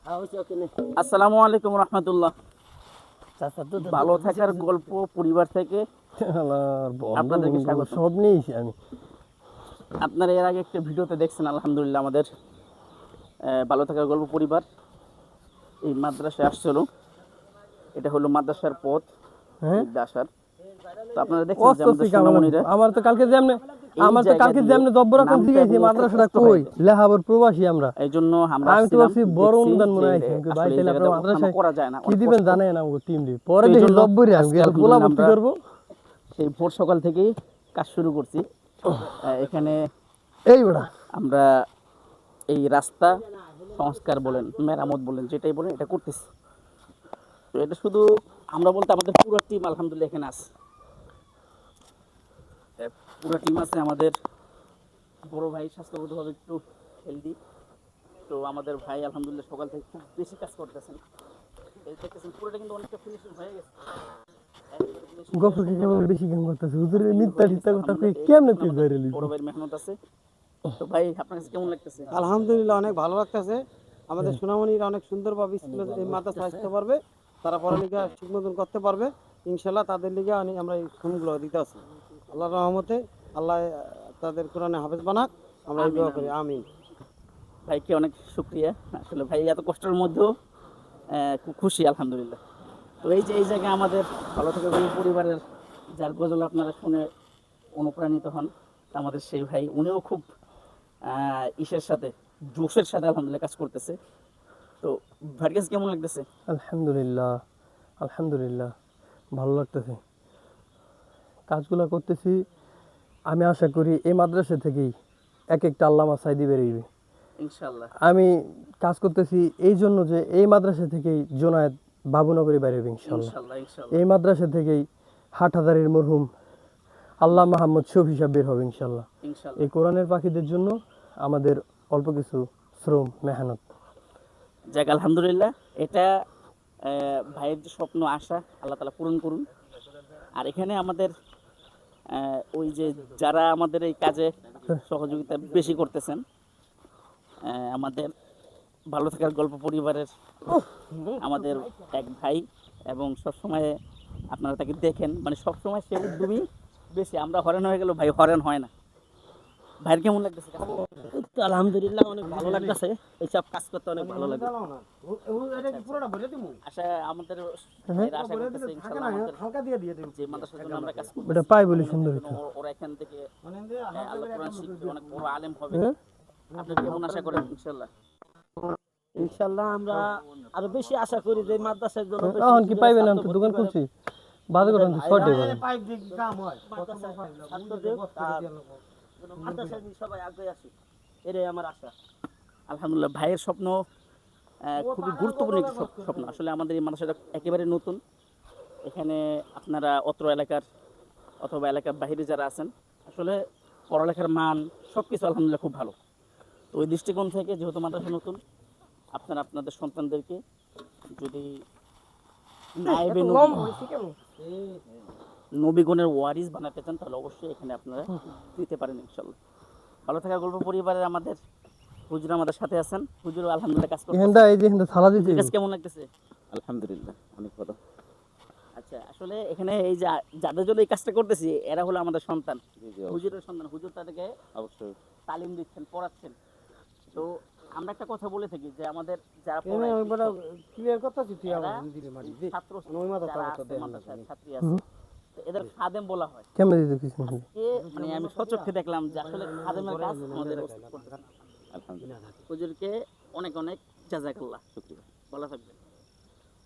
আসসালামু আলাইকুম রহমতুল্লাহ। ভালো থাকার গল্প পরিবার থেকে আপনাদেরকে স্বাগত। সব নিয়েছি আমি। আপনারা এর আগে একটা ভিডিওতে দেখছেন আলহামদুলিল্লাহ আমাদের ভালো থাকার গল্প পরিবার এই মাদ্রাসায় আসছিল। এটা হলো মাদ্রাসার পথ আসার। তো আপনারা দেখছেন যে আমাদের সোনামণিরা আমার তো কালকে যেমনে দব্বরা কোন থেকে আইছি মাদ্রাসাটা কই লেহাবর প্রবাসী আমরা। এইজন্য আমি তো ভাবছি বড় অনুদান মনে আইছি ভাই তাহলে আপনারা মাদ্রাসায় করা যায় না কি দিবেন জানেন না আমাকে টিম দি পরে দেখি দব্বরি আমি গেল পোলা ভর্তি করব। সেই ভোর সকাল থেকেই কাজ শুরু করছি এখানে। এই বড়া আমরা এই রাস্তা সংস্কার বলেন মেরামত বলেন যেটাই বলেন এটা করতেছি। তো এটা শুধু আমরা বলতে আমাদের পুরো টিম আলহামদুলিল্লাহ এখানে আছে। পুরো টিম আছে। আমাদের বড় ভাই স্বাস্থ্যগতভাবে একটু হেলদি, তো আমাদের ভাই আলহামদুলিল্লাহ সকাল থেকে খুব বেশি কাজ করতেছেন। এই দেখতেছেন পুরোটা কিন্তু অনেকটা ফিনিশিং হয়ে গেছে। গফরকে কেবল বেশি কাম করতেছে হুজুরে মিথ্যা টিথ্যা কথা কই কেমনে তুই ধরে লিবি। বড় ভাইয়ের মেহনত আছে। তো ভাই আপনার কাছে কেমন লাগতেছে? আলহামদুলিল্লাহ অনেক ভালো লাগতেছে। আমাদের সোনামণিরা অনেক সুন্দরভাবে স্কুলে এই মাদ্রাসায় আসতে পারবে, তারা পড়ালেখা ঠিক মতন করতে পারবে ইনশাল্লাহ। তাদের লিগে আমরা এই ফোনগুলো দিতে আছি। আল্লাহর রহমতে আল্লাহ তাদের কোরআনে হাফেজ বানাক, আমরা এই দোয়া করি আমিন। ভাইকে অনেক শুকরিয়া। আসলে ভাই এত কষ্টের মধ্যেও খুব খুশি আলহামদুলিল্লাহ। তো এই যে এই জায়গায় আমাদের ভালো থাকার গল্প পরিবারের যার গজল আপনারা শুনে অনুপ্রাণিত হন, আমাদের সেই ভাই উনিও খুব ইসের সাথে জোশের সাথে আলহামদুলিল্লাহ কাজ করতেছে। তো ভাইয়ের কাছে কেমন লাগতেছে? আলহামদুলিল্লাহ আলহামদুলিল্লাহ ভালো লাগতেছে। কাজগুলো করতেছি। আমি আশা করি এই মাদ্রাসা থেকেই এক একটা আল্লামা সাইদি বেরিয়ে ইনশাআল্লাহ। আমি কাজ করতেছি এই জন্য যে এই মাদ্রাসা থেকেই জোনায়েত বাবুনগরী বেরোবে ইনশাল্লাহ। এই মাদ্রাসা থেকেই হাটহাজারীর মরহুম আল্লাহ মাহমুদ শফি সাহেব বের হবে ইনশাল্লাহ। এই কোরআনের পাখিদের জন্য আমাদের অল্প কিছু শ্রম মেহনত। যাক আলহামদুলিল্লাহ, এটা ভাইয়ের যে স্বপ্ন আশা আল্লাহ তাআলা পূরণ করুন। আর এখানে আমাদের ওই যে যারা আমাদের এই কাজে সহযোগিতা বেশি করতেছেন, আমাদের ভালো থাকার গল্প পরিবারের আমাদের এক ভাই, এবং সবসময় আপনারা তাকে দেখেন, মানে সবসময় সে উদ্যমী বেশি। আমরা হরেন হয়ে গেল, ভাই হরেন হয় না। ভাইয়ের কেমন লাগতেছে? আলহামদুলিল্লাহ অনেক ভালো লাগতেছে। এইসব কাজ করতে অনেক ভালো লাগে। আশা আমাদের আশা করতেছে ইনশাআল্লাহ যে মাদ্রাসার জন্য আমরা কাজ করব, এটা পাই বলি সুন্দর ওরা এখান থেকে আল্লাহ কোরআন শিখবে, অনেক বড় আলেম হবে। আপনি কেমন আশা করেন? ইনশাআল্লাহ ইনশাআল্লাহ আমরা আরো বেশি আশা করি যে মাদ্রাসার জন্য এখন কি পাইবেন? আমি তো দোকান খুলছি বাজে করেন 6 টাকা পাইপ দিয়ে কাম হয় মাদ্রাসায় সবাই আগে আসি, এটাই আমার আশা। আলহামদুলিল্লাহ, ভাইয়ের স্বপ্ন খুবই গুরুত্বপূর্ণ একটি স্বপ্ন। আসলে আমাদের এই মাদ্রাসাটা একেবারে নতুন। এখানে আপনারা অত্র এলাকার অথবা এলাকার বাইরে যারা আছেন, আসলে পড়ালেখার মান সব কিছু আলহামদুলিল্লাহ খুব ভালো। তো ওই দৃষ্টিকোণ থেকে যেহেতু মাদ্রাসা নতুন, আপনারা আপনাদের সন্তানদেরকে যদি নায়েবে নবীগণের ওয়ারিস বানাতে চান তাহলে অবশ্যই এখানে আপনারা দিতে পারেন ইনশাআল্লাহ। ভালো থাকা গল্প পরিবারের আমাদের হুজুর আমাদের সাথে আছেন। হুজুর আলহামদুলিল্লাহ কাজ করতেছেন। এই যে থালা দিতে কাজ কেমন লাগতেছে? আলহামদুলিল্লাহ অনেক ভালো। আচ্ছা, আসলে এখানে এই যে যাদের জন্য এই কাজটা করতেছি এরা হলো আমাদের সন্তান, হুজুরের সন্তান। হুজুর তাদেরকে অবশ্যই তালিম দিচ্ছেন, পড়াচ্ছেন। তো আমরা একটা কথা বলে থাকি যে আমাদের যারা ক্লিয়ার করতেছি তুই ছাত্র ছাত্রী আছে, এদের খাদেম বলা হয়। কেমনে দিতে কিছু মানে আমি সচক্ষে দেখলাম যে আসলে খাদেমের কাজ আমাদের করতেছেন। আলহামদুলিল্লাহ। হুজুরকে অনেক অনেক জাযাকাল্লাহ, শুকরিয়া বলা থাকবে।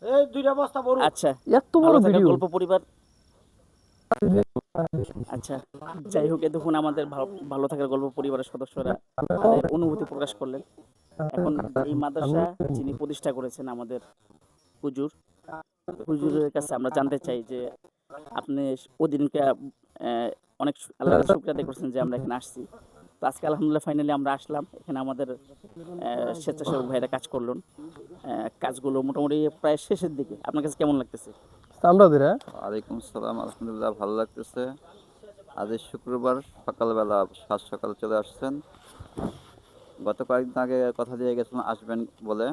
এই দুইটা বস্তা বড়। আচ্ছা, এত বড় ভিডিও গল্প পরিবার। আচ্ছা, যাই হোক, এতক্ষণ আমাদের ভালো থাকার গল্প পরিবারের সদস্যরা তাদের অনুভূতি প্রকাশ করলেন। এখন এই মাদ্রাসা যিনি প্রতিষ্ঠা করেছেন আমাদের হুজুরের কাছে আমরা জানতে চাই যে আপনি ওদিনকে অনেক আল্লাহর শুকরিয়া আদায় করছেন যে আমরা এখানে আসছি। তো আজকে আলহামদুলিল্লাহ ফাইনালি আমরা আসলাম এখানে। আমাদের স্বেচ্ছাসেবক ভাইরা কাজ করলেন, কাজগুলো মোটামুটি প্রায় শেষের দিকে। আপনার কাছে কেমন লাগতেছে? ওয়ালাইকুম আসসালাম। আলহামদুলিল্লাহ ভালো লাগতেছে। আজ শুক্রবার সকালবেলা সকাল চলে আসছেন। গত কয়েকদিন আগে কথা দিয়ে গেছিলেন আসবেন বলে,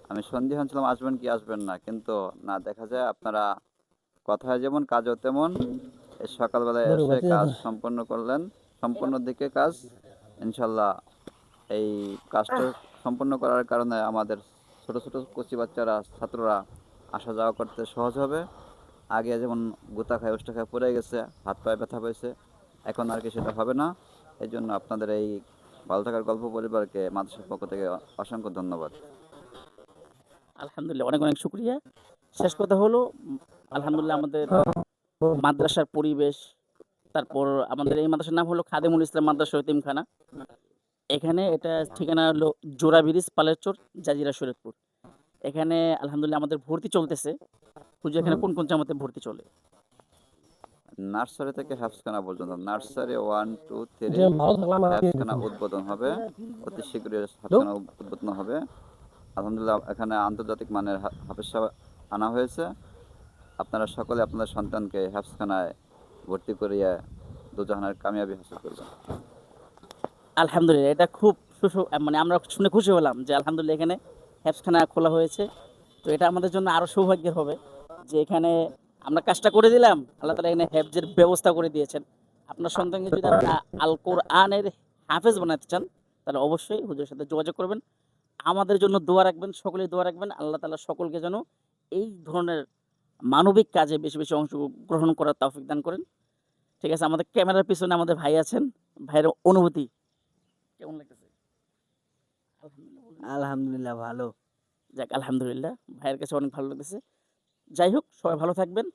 আমি সন্দিহান ছিলাম আসবেন কি আসবেন না, কিন্তু না, দেখা যায় আপনারা কথায় যেমন কাজও তেমন। এই সকালবেলায় এসে কাজ সম্পন্ন করলেন, সম্পন্ন দিকে কাজ। ইনশাল্লাহ এই কাজটা সম্পন্ন করার কারণে আমাদের ছোট ছোট কচি বাচ্চারা, ছাত্ররা আসা যাওয়া করতে সহজ হবে। আগে যেমন গোতা খায় ওষ্টা খায় পড়ে গেছে, হাত পায়ে ব্যথা পেয়েছে, এখন আর কি সেটা হবে না। এই জন্য আপনাদের এই ভালো থাকার গল্প পরিবারকে মাদ্রাসার পক্ষ থেকে অসংখ্য ধন্যবাদ। আলহামদুলিল্লাহ, অনেক অনেক শুক্রিয়া। শেষ কথা হলো আলহামদুলিল্লাহ আমাদের মাদ্রাসার পরিবেশ, তারপর আমাদের এই মাদ্রাসার নাম হলো খাদেমুল ইসলাম মাদ্রাসা ও এতিমখানা। এখানে এটা ঠিকানা হলো জোড়া ব্রিজ, পালেরচর, জাজিরা, শরীয়তপুর। এখানে আলহামদুলিল্লাহ আমাদের ভর্তি চলতেছে। হুজুর, এখানে কোন কোন জামাতে ভর্তি চলে? নার্সারি থেকে হ্যাফসখানা পর্যন্ত, নার্সারি 1, 2, 3 যে ভালো থাকলাম আর কি। হ্যাফসখানা উদ্বোধন হবে, অতি শীঘ্রই হ্যাফসখানা উদ্বোধন হবে। আলহামদুলিল্লাহ এখানে আন্তর্জাতিক মানের হাফেজ সাহেব আনা হয়েছে। আপনারা সকলে আপনাদের সন্তানকে হ্যাফসখানায় ভর্তি করিয়ে দুজাহানের কামিয়াবি হাসিল করবেন। আলহামদুলিল্লাহ, এটা খুব মানে আমরা শুনে খুশি হলাম যে আলহামদুলিল্লাহ এখানে হ্যাফসখানা খোলা হয়েছে। তো এটা আমাদের জন্য আরো সৌভাগ্যের হবে যে এখানে আমরা কাজটা করে দিলাম, আল্লাহ তাআলা এখানে হেফজের ব্যবস্থা করে দিয়েছেন। আপনার সন্তানকে যদি আপনারা আল কোরআনের হাফেজ বানাতে চান তাহলে অবশ্যই হুজুরের সাথে যোগাযোগ করবেন। আমাদের জন্য দোয়া রাখবেন, সকলেই দোয়া রাখবেন। আল্লাহ তাআলা সকলকে যেন এই ধরনের মানবিক কাজে বেশি বেশি অংশগ্রহণ করার তৌফিক দান করেন। ঠিক আছে, আমাদের ক্যামেরার পিছনে আমাদের ভাই আছেন, ভাইয়ের অনুভূতি কেমন লাগতেছে? আলহামদুলিল্লাহ ভালো। যাক, আলহামদুলিল্লাহ, ভাইয়ের কাছে অনেক ভালো লাগতেছে। যাই হোক, সবাই ভালো থাকবেন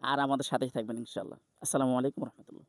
আর আমাদের সাথেই থাকবেন ইনশাআল্লাহ। আসসালামু আলাইকুম রহমতুল্লাহ।